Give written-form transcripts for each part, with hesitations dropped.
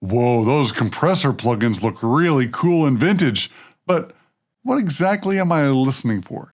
Whoa, those compressor plugins look really cool and vintage, but what exactly am I listening for?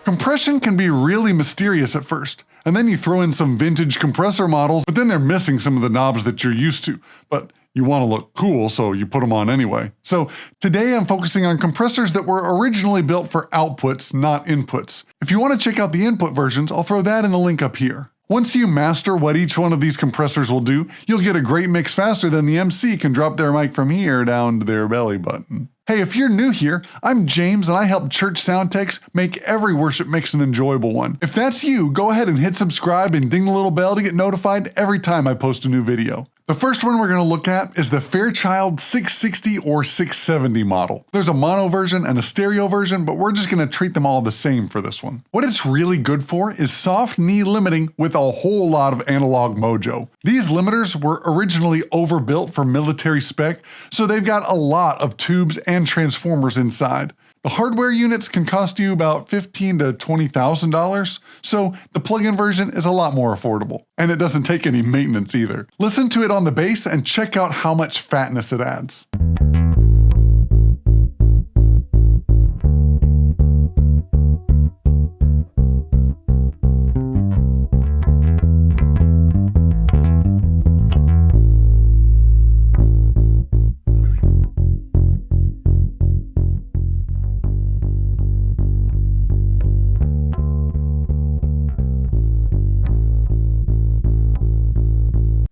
Compression can be really mysterious at first, and then you throw in some vintage compressor models, but then they're missing some of the knobs that you're used to. But you want to look cool, so you put them on anyway. So today I'm focusing on compressors that were originally built for outputs, not inputs. If you want to check out the input versions, I'll throw that in the link up here. Once you master what each one of these compressors will do, you'll get a great mix faster than the MC can drop their mic from here down to their belly button. Hey, if you're new here, I'm James and I help church sound techs make every worship mix an enjoyable one. If that's you, go ahead and hit subscribe and ding the little bell to get notified every time I post a new video. The first one we're going to look at is the Fairchild 660 or 670 model. There's a mono version and a stereo version, but we're just going to treat them all the same for this one. What it's really good for is soft knee limiting with a whole lot of analog mojo. These limiters were originally overbuilt for military spec, so they've got a lot of tubes and transformers inside. The hardware units can cost you about $15,000 to $20,000, so the plug-in version is a lot more affordable. And it doesn't take any maintenance either. Listen to it on the bass and check out how much fatness it adds.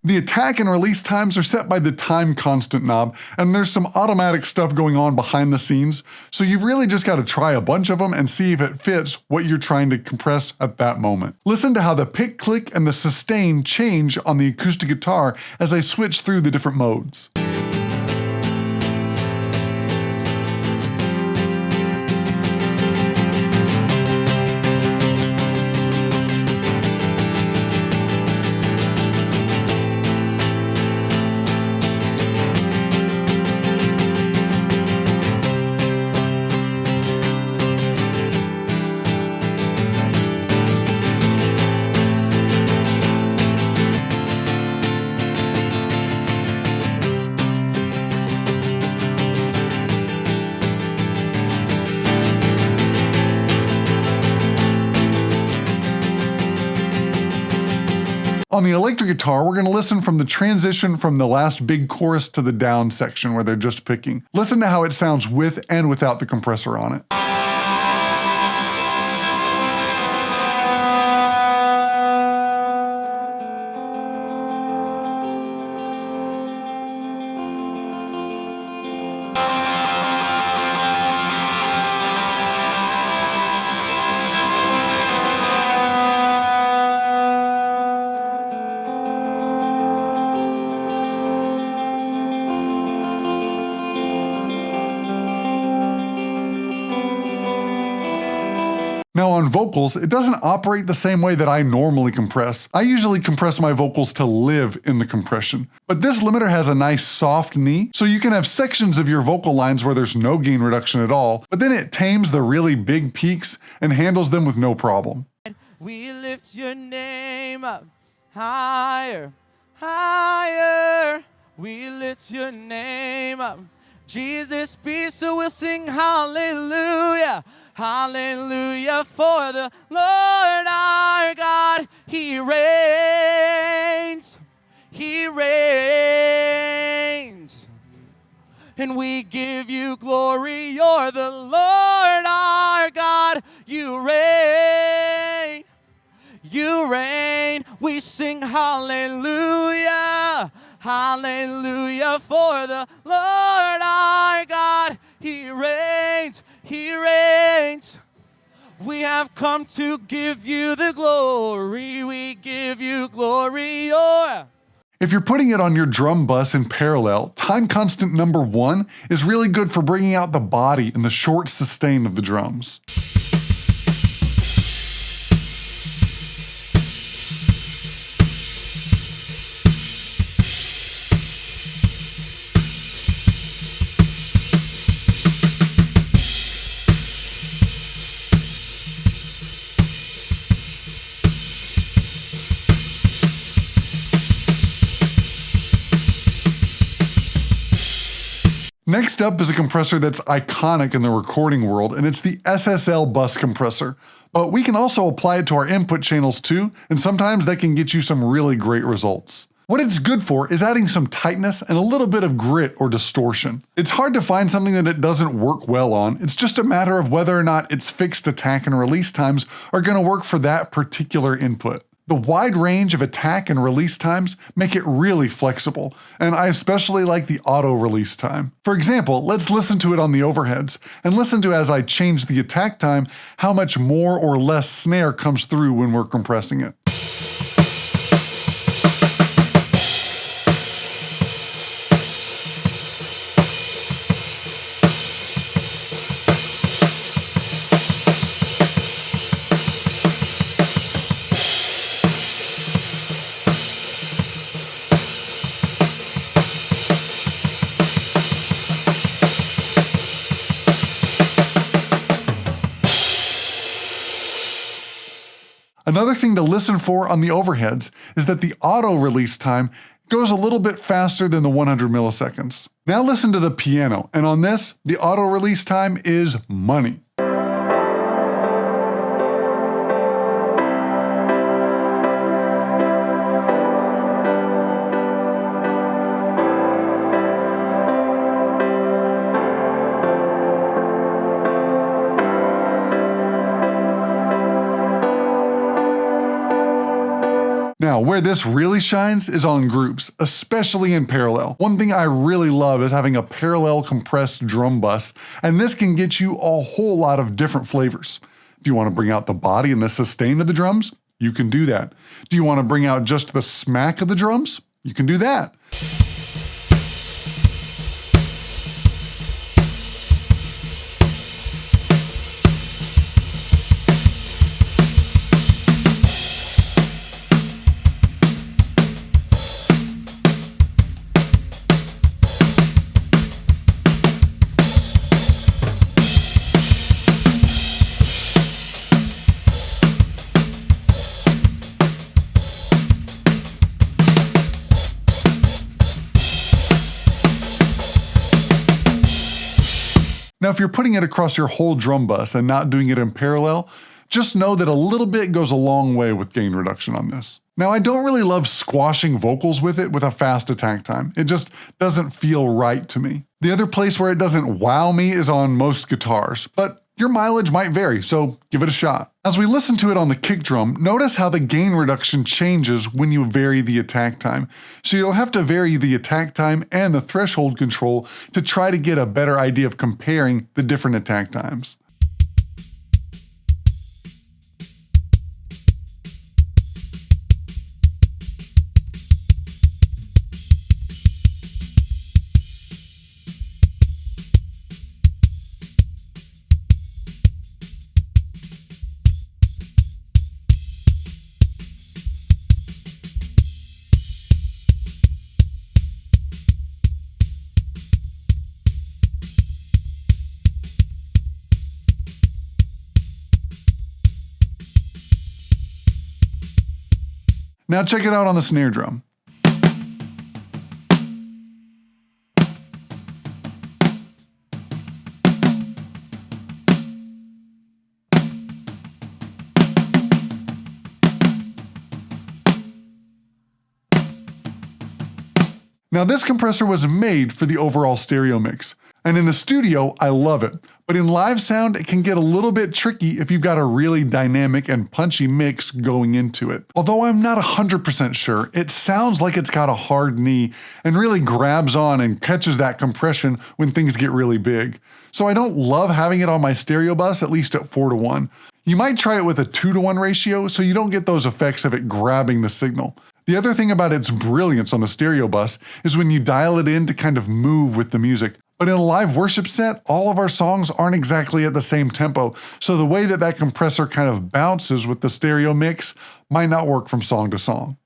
The attack and release times are set by the time constant knob, and there's some automatic stuff going on behind the scenes, so you've really just got to try a bunch of them and see if it fits what you're trying to compress at that moment. Listen to how the pick, click, and the sustain change on the acoustic guitar as I switch through the different modes. On the electric guitar, we're going to listen from the transition from the last big chorus to the down section where they're just picking. Listen to how it sounds with and without the compressor on it. Now on vocals, it doesn't operate the same way that I normally compress. I usually compress my vocals to live in the compression. But this limiter has a nice soft knee, so you can have sections of your vocal lines where there's no gain reduction at all, but then it tames the really big peaks and handles them with no problem. We lift your name up higher, higher. We lift your name up. Jesus be, so we'll sing hallelujah, hallelujah, for the Lord our God, He reigns, He reigns. And we give you glory, you're the Lord our God, you reign, you reign. We sing hallelujah, hallelujah, for the Lord our God, He reigns, He reigns. We have come to give you the glory, we give you glory, your. If you're putting it on your drum bus in parallel, time constant number 1 is really good for bringing out the body and the short sustain of the drums. Next up is a compressor that's iconic in the recording world, and it's the SSL Bus compressor. But we can also apply it to our input channels too, and sometimes that can get you some really great results. What it's good for is adding some tightness and a little bit of grit or distortion. It's hard to find something that it doesn't work well on. It's just a matter of whether or not its fixed attack and release times are going to work for that particular input. The wide range of attack and release times make it really flexible, and I especially like the auto release time. For example, let's listen to it on the overheads, and listen to as I change the attack time how much more or less snare comes through when we're compressing it. Another thing to listen for on the overheads is that the auto release time goes a little bit faster than the 100 milliseconds. Now listen to the piano, and on this, the auto release time is money. Now, where this really shines is on groups, especially in parallel. One thing I really love is having a parallel compressed drum bus, and this can get you a whole lot of different flavors. Do you want to bring out the body and the sustain of the drums? You can do that. Do you want to bring out just the smack of the drums? You can do that. Now, if you're putting it across your whole drum bus and not doing it in parallel, just know that a little bit goes a long way with gain reduction on this. Now, I don't really love squashing vocals with it with a fast attack time. It just doesn't feel right to me. The other place where it doesn't wow me is on most guitars, but your mileage might vary, so give it a shot. As we listen to it on the kick drum, notice how the gain reduction changes when you vary the attack time. So you'll have to vary the attack time and the threshold control to try to get a better idea of comparing the different attack times. Now check it out on the snare drum. Now this compressor was made for the overall stereo mix, and in the studio I love it, but in live sound it can get a little bit tricky if you've got a really dynamic and punchy mix going into it. Although I'm not 100% sure, it sounds like it's got a hard knee and really grabs on and catches that compression when things get really big. So I don't love having it on my stereo bus, at least at 4:1. You might try it with a 2:1 ratio so you don't get those effects of it grabbing the signal. The other thing about its brilliance on the stereo bus is when you dial it in to kind of move with the music. But in a live worship set, all of our songs aren't exactly at the same tempo, so the way that compressor kind of bounces with the stereo mix might not work from song to song.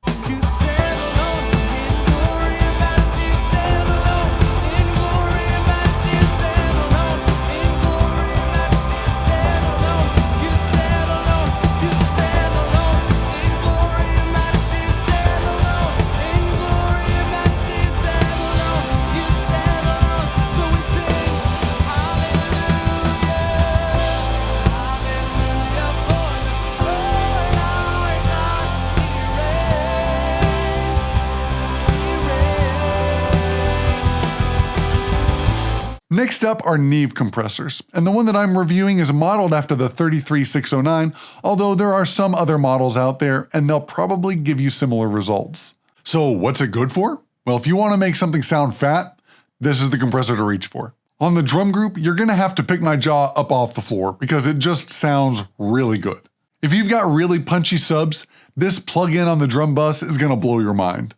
Next up are Neve compressors, and the one that I'm reviewing is modeled after the 33609, although there are some other models out there and they'll probably give you similar results. So what's it good for? Well, if you want to make something sound fat, this is the compressor to reach for. On the drum group, you're going to have to pick my jaw up off the floor because it just sounds really good. If you've got really punchy subs, this plug-in on the drum bus is going to blow your mind.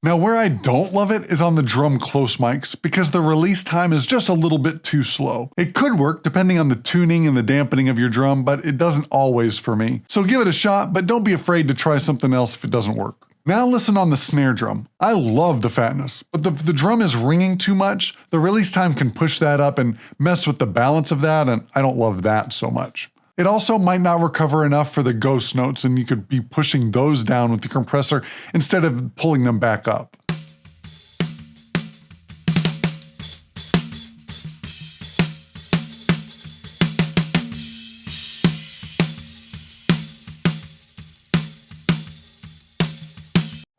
Now where I don't love it is on the drum close mics because the release time is just a little bit too slow. It could work depending on the tuning and the dampening of your drum, but it doesn't always for me. So give it a shot, but don't be afraid to try something else if it doesn't work. Now listen on the snare drum. I love the fatness, but if the drum is ringing too much, the release time can push that up and mess with the balance of that, and I don't love that so much. It also might not recover enough for the ghost notes, and you could be pushing those down with the compressor instead of pulling them back up.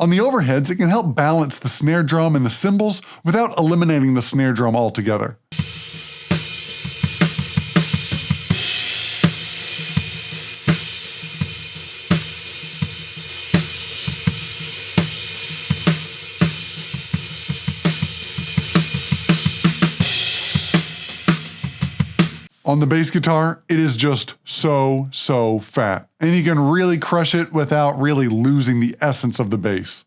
On the overheads, it can help balance the snare drum and the cymbals without eliminating the snare drum altogether. On the bass guitar, it is just so fat, and you can really crush it without really losing the essence of the bass.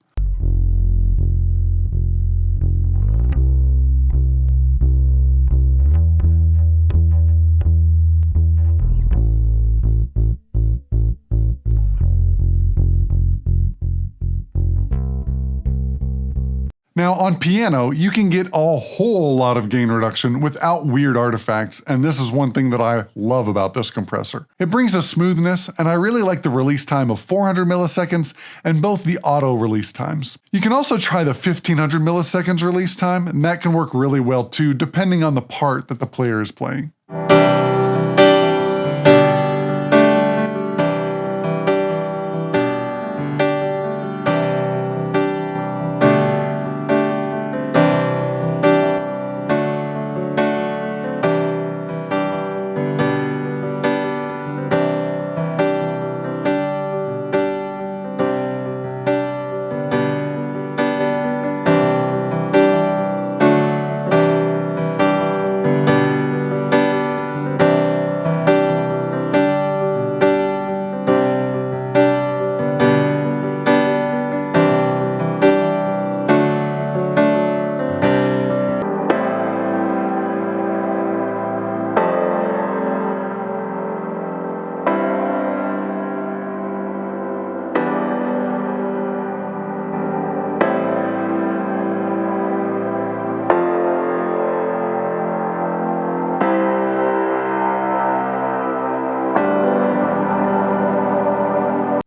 Now on piano, you can get a whole lot of gain reduction without weird artifacts, and this is one thing that I love about this compressor. It brings a smoothness, and I really like the release time of 400 milliseconds and both the auto release times. You can also try the 1500 milliseconds release time, and that can work really well too, depending on the part that the player is playing.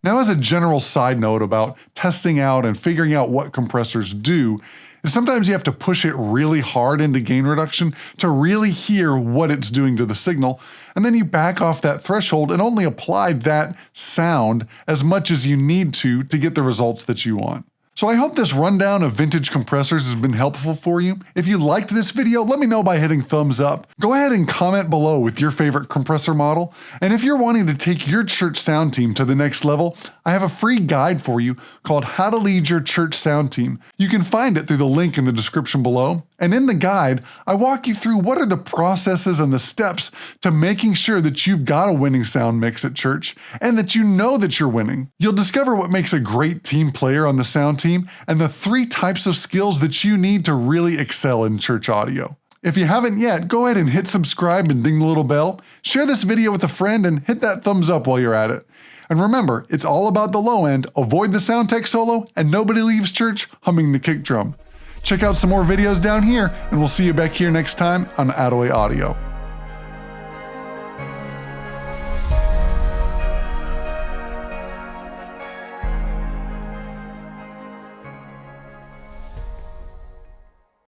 Now, as a general side note about testing out and figuring out what compressors do, is sometimes you have to push it really hard into gain reduction to really hear what it's doing to the signal, and then you back off that threshold and only apply that sound as much as you need to get the results that you want. So I hope this rundown of vintage compressors has been helpful for you. If you liked this video, let me know by hitting thumbs up. Go ahead and comment below with your favorite compressor model. And if you're wanting to take your church sound team to the next level, I have a free guide for you called How to Lead Your Church Sound Team. You can find it through the link in the description below. And in the guide, I walk you through what are the processes and the steps to making sure that you've got a winning sound mix at church and that you know that you're winning. You'll discover what makes a great team player on the sound team and the 3 types of skills that you need to really excel in church audio. If you haven't yet, go ahead and hit subscribe and ding the little bell. Share this video with a friend and hit that thumbs up while you're at it. And remember, it's all about the low end, avoid the sound tech solo, and nobody leaves church humming the kick drum. Check out some more videos down here, and we'll see you back here next time on Attaway Audio.